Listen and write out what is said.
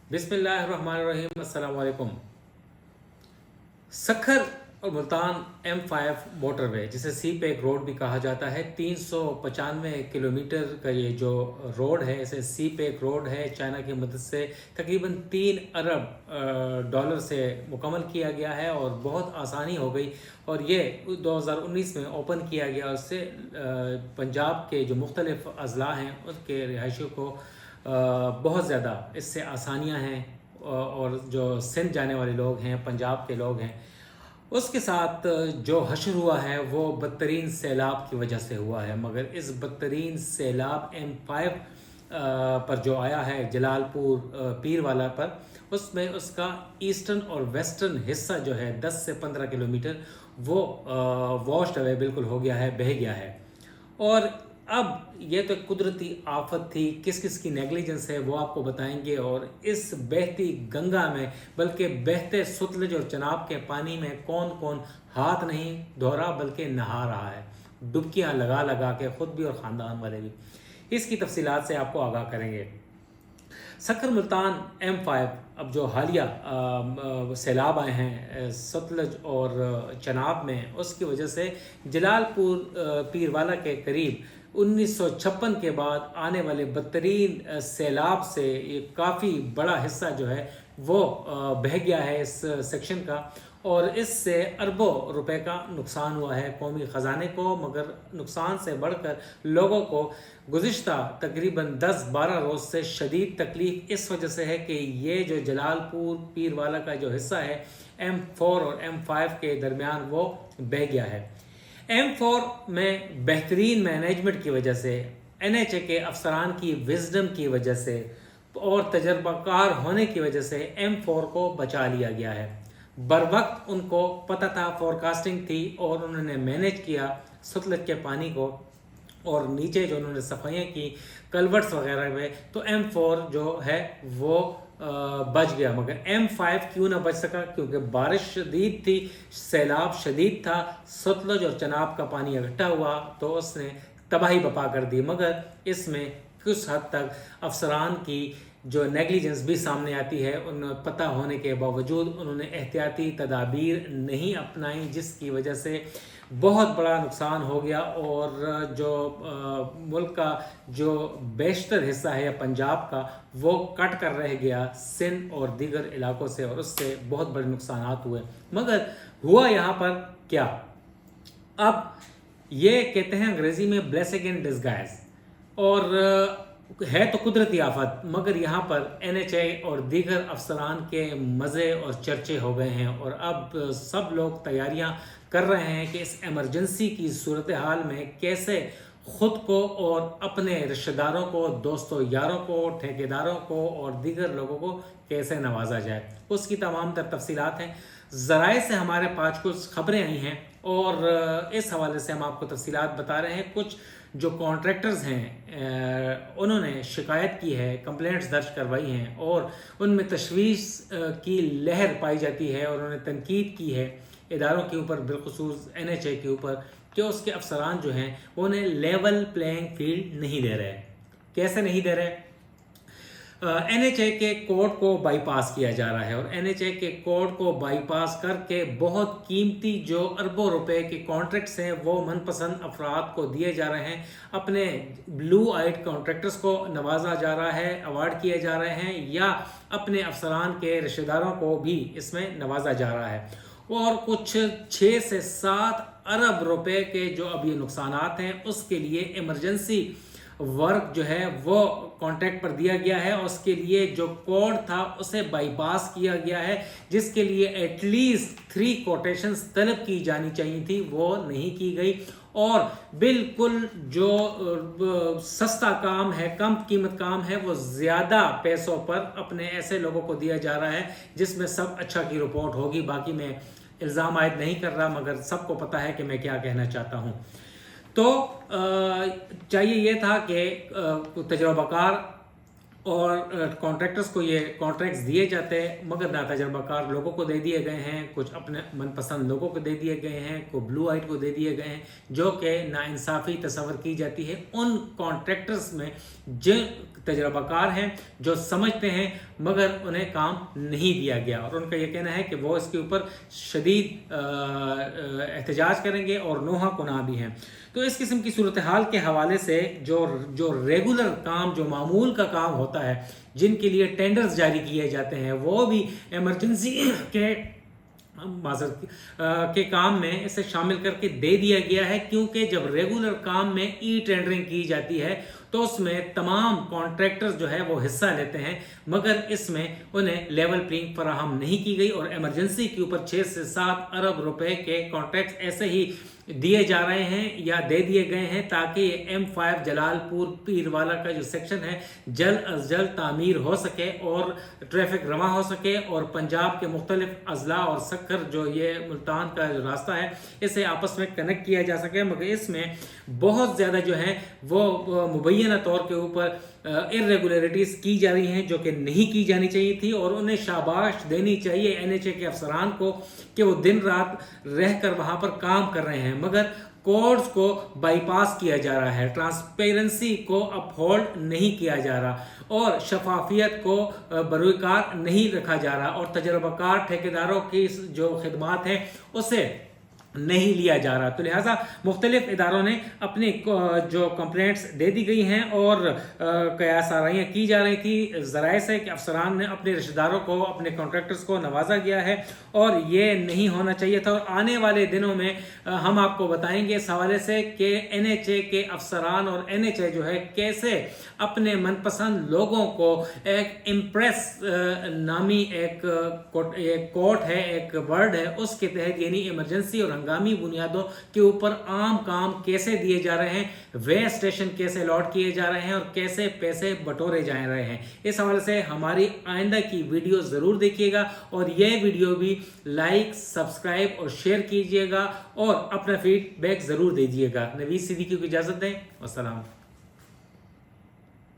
बिस्मिल्लाहिर्रहमानिर्रहीम। अस्सलाम वालेकुम। सखर और मुल्तान M5 मोटरवे, जिसे सी पैक रोड भी कहा जाता है, 395 किलोमीटर का ये जो रोड है, इसे सी पैक रोड है। चाइना की मदद से तकरीबन 3 अरब डॉलर से मुकम्मल किया गया है और बहुत आसानी हो गई। और ये 2019 में ओपन किया गया। उससे पंजाब के जो मुख्तलिफ अजला हैं उसके रिहायशियों को बहुत ज़्यादा इससे आसानियां हैं। और जो सिंध जाने वाले लोग हैं, पंजाब के लोग हैं, उसके साथ जो हश्र हुआ है वो बदतरीन सैलाब की वजह से हुआ है। मगर इस बदतरीन सैलाब M5 पर जो आया है जलालपुर पीरवाला पर, उसमें उसका ईस्टर्न और वेस्टर्न हिस्सा जो है 10 से 15 किलोमीटर वो वॉश्ड अवे बिल्कुल हो गया है, बह गया है। और अब ये तो कुदरती आफत थी, किस किस की नेग्लिजेंस है वो आपको बताएंगे। और इस बहती गंगा में, बल्कि बहते सतलज और चनाब के पानी में कौन कौन हाथ नहीं धो रहा बल्कि नहा रहा है, डुबकियां लगा लगा के, खुद भी और ख़ानदान वाले भी। इसकी तफसीलात से आपको आगाह करेंगे। सखर मुल्तान M5 अब जो हालिया सैलाब आए हैं सतलज और चनाब में, उसकी वजह से जलालपुर पीरवाला के करीब 1956 के बाद आने वाले बदतरीन सैलाब से ये काफ़ी बड़ा हिस्सा जो है वो बह गया है इस सेक्शन का। और इससे अरबों रुपए का नुकसान हुआ है कौमी ख़जाने को। मगर नुकसान से बढ़कर लोगों को गुज़िश्ता तकरीबन 10-12 रोज़ से शदीद तकलीफ़ इस वजह से है कि ये जो जलालपुर पीरवाला का जो हिस्सा है M4 और M5 के दरमियान वो बह गया है। M4 में बेहतरीन मैनेजमेंट की वजह से, NHA के अफसरान की विजडम की वजह से और तजर्बाकार होने की वजह से M4 को बचा लिया गया है। बर वक्त उनको पता था, फोरकास्टिंग थी और उन्होंने मैनेज किया सतलज के पानी को। और नीचे जो उन्होंने सफाइयाँ की कलवर्ट्स वगैरह में, तो M4 जो है वो बच गया। मगर M5 क्यों ना बच सका? क्योंकि बारिश शदीद थी, सैलाब शदीद था, सतलज और चनाब का पानी इकट्ठा हुआ तो उसने तबाही बपा कर दी। मगर इसमें कुछ हद तक अफसरान की जो नेग्लिजेंस भी सामने आती है, उन पता होने के बावजूद उन्होंने एहतियाती तदाबीर नहीं अपनाई, जिसकी वजह से बहुत बड़ा नुकसान हो गया। और जो मुल्क का जो बेशतर हिस्सा है पंजाब का, वो कट कर रह गया सिंध और दीगर इलाकों से, और उससे बहुत बड़े नुकसान हुए। मगर हुआ यहाँ पर क्या? अब ये कहते हैं अंग्रेज़ी में ब्लेसिंग इन डिस्गाइज, और है तो कुदरती आफत, मगर यहाँ पर NHA और दीगर अफसरान के मज़े और चर्चे हो गए हैं। और अब सब लोग तैयारियां कर रहे हैं कि इस एमरजेंसी की सूरत हाल में कैसे ख़ुद को और अपने रिश्तेदारों को, दोस्तों यारों को, ठेकेदारों को और दीगर लोगों को कैसे नवाजा जाए। उसकी तमाम तर तफसीलात हैं। ज़राए से हमारे पास कुछ खबरें आई हैं और इस हवाले से हम आपको तफसीलात बता रहे हैं। कुछ जो कॉन्ट्रैक्टर्स हैं उन्होंने शिकायत की है, कंप्लेंट्स दर्ज करवाई हैं और उनमें तशवीश की लहर पाई जाती है। और उन्होंने तनकीद की है इदारों के ऊपर, बिलखुसूस NHA के ऊपर, कि उसके अफसरान जो हैं उन्हें लेवल प्लेइंग फील्ड नहीं दे रहे। कैसे नहीं दे रहे? NHA के कोड को बाईपास किया जा रहा है और NHA के कोड को बाईपास करके बहुत कीमती जो अरबों रुपए के कॉन्ट्रैक्ट्स हैं वो मनपसंद अफराद को दिए जा रहे हैं। अपने ब्लू आइड कॉन्ट्रैक्टर्स को नवाजा जा रहा है, अवार्ड किए जा रहे हैं, या अपने अफसरान के रिश्तेदारों को भी इसमें नवाजा जा रहा है। और कुछ 6 से 7 अरब रुपए के जो अब ये नुकसानात हैं उसके लिए इमरजेंसी वर्क जो है वो कॉन्ट्रैक्ट पर दिया गया है। और उसके लिए जो कोड था उसे बाईपास किया गया है, जिसके लिए एटलीस्ट 3 कोटेशंस तलब की जानी चाहिए थी, वो नहीं की गई। और बिल्कुल जो सस्ता काम है, कम कीमत काम है, वो ज़्यादा पैसों पर अपने ऐसे लोगों को दिया जा रहा है जिसमें सब अच्छा की रिपोर्ट होगी। बाकी मैं इल्ज़ाम आयद नहीं कर रहा, मगर सबको पता है कि मैं क्या कहना चाहता हूँ। तो चाहिए ये था कि तजर्बाकार اور کانٹریکٹرز کو یہ کانٹریکٹس دیے جاتے ہیں مگر ناتجربہ کار لوگوں کو دے دیے گئے ہیں، کچھ اپنے من پسند لوگوں کو دے دیے گئے ہیں، کو بلو آئٹ کو دے دیے گئے ہیں، جو کہ ناانصافی تصور کی جاتی ہے ان کانٹریکٹرز میں جو تجربہ کار ہیں، جو سمجھتے ہیں مگر انہیں کام نہیں دیا گیا، اور ان کا یہ کہنا ہے کہ وہ اس کے اوپر شدید احتجاج کریں گے اور نوحہ کناں بھی ہیں۔ تو اس قسم کی صورتحال کے حوالے سے جو ریگولر کام، جو معمول کا کام ہوتا ہے، جن کے لیے ٹینڈرز جاری کیے جاتے ہیں، وہ بھی ایمرجنسی کے کام میں اسے شامل کر کے دے دیا گیا ہے، کیونکہ جب ریگولر کام میں ای ٹینڈرنگ کی جاتی ہے تو اس میں تمام کانٹریکٹرز جو ہے وہ حصہ لیتے ہیں، مگر اس میں انہیں لیول پلینگ فراہم نہیں کی گئی، اور ایمرجنسی کے اوپر 6 سے 7 ارب روپے کے کانٹریکٹس ایسے ہی دیے جا رہے ہیں یا دے دیے گئے ہیں تاکہ یہ M5 جلال پور پیروالا کا جو سیکشن ہے جلد از جلد تعمیر ہو سکے اور ٹریفک رواں ہو سکے، اور پنجاب کے مختلف اضلاع اور سکر جو یہ ملتان کا جو راستہ ہے اسے آپس میں کنیکٹ کیا جا سکے، مگر اس میں بہت زیادہ جو ہیں وہ مبینہ طور کے اوپر irregularities کی جا رہی ہیں جو کہ نہیں کی جانی چاہیے تھی، اور انہیں شاباش دینی چاہیے NHA کے افسران کو کہ وہ دن رات رہ کر وہاں پر کام کر رہے ہیں، مگر کوڈز کو بائی پاس کیا جا رہا ہے، ٹرانسپیرنسی کو اپہولڈ نہیں کیا جا رہا، اور شفافیت کو بروئے کار نہیں رکھا جا رہا، اور تجربہ کار ٹھیکیداروں کی جو خدمات ہیں اسے نہیں لیا جا رہا۔ تو لہٰذا مختلف اداروں نے اپنی جو کمپلینٹس دے دی گئی ہیں اور قیاس آرائیاں کی جا رہی تھی ذرائع سے کہ افسران نے اپنے رشتہ داروں کو، اپنے کانٹریکٹرز کو نوازا گیا ہے، اور یہ نہیں ہونا چاہیے تھا، اور آنے والے دنوں میں ہم آپ کو بتائیں گے اس حوالے سے کہ NHA کے افسران اور NHA جو ہے کیسے اپنے من پسند لوگوں کو ایک امپریس نامی ایک کوٹ ہے، ایک ورڈ ہے، اس کے تحت یعنی ایمرجنسی اور ہنگامی بنیادوں کے اوپر عام کام کیسے دیے جا رہے ہیں، وے اسٹیشن کیسے الاٹ کیے جا رہے ہیں، اور کیسے پیسے بٹورے جا رہے ہیں۔ اس حوالے سے ہماری آئندہ کی ویڈیو ضرور دیکھیے گا، اور یہ ویڈیو بھی لائک، سبسکرائب اور شیئر کیجیے گا، اور اپنا فیڈ بیک ضرور دیجیے گا۔ نوید صدیقی کو اجازت دیں، والسلام۔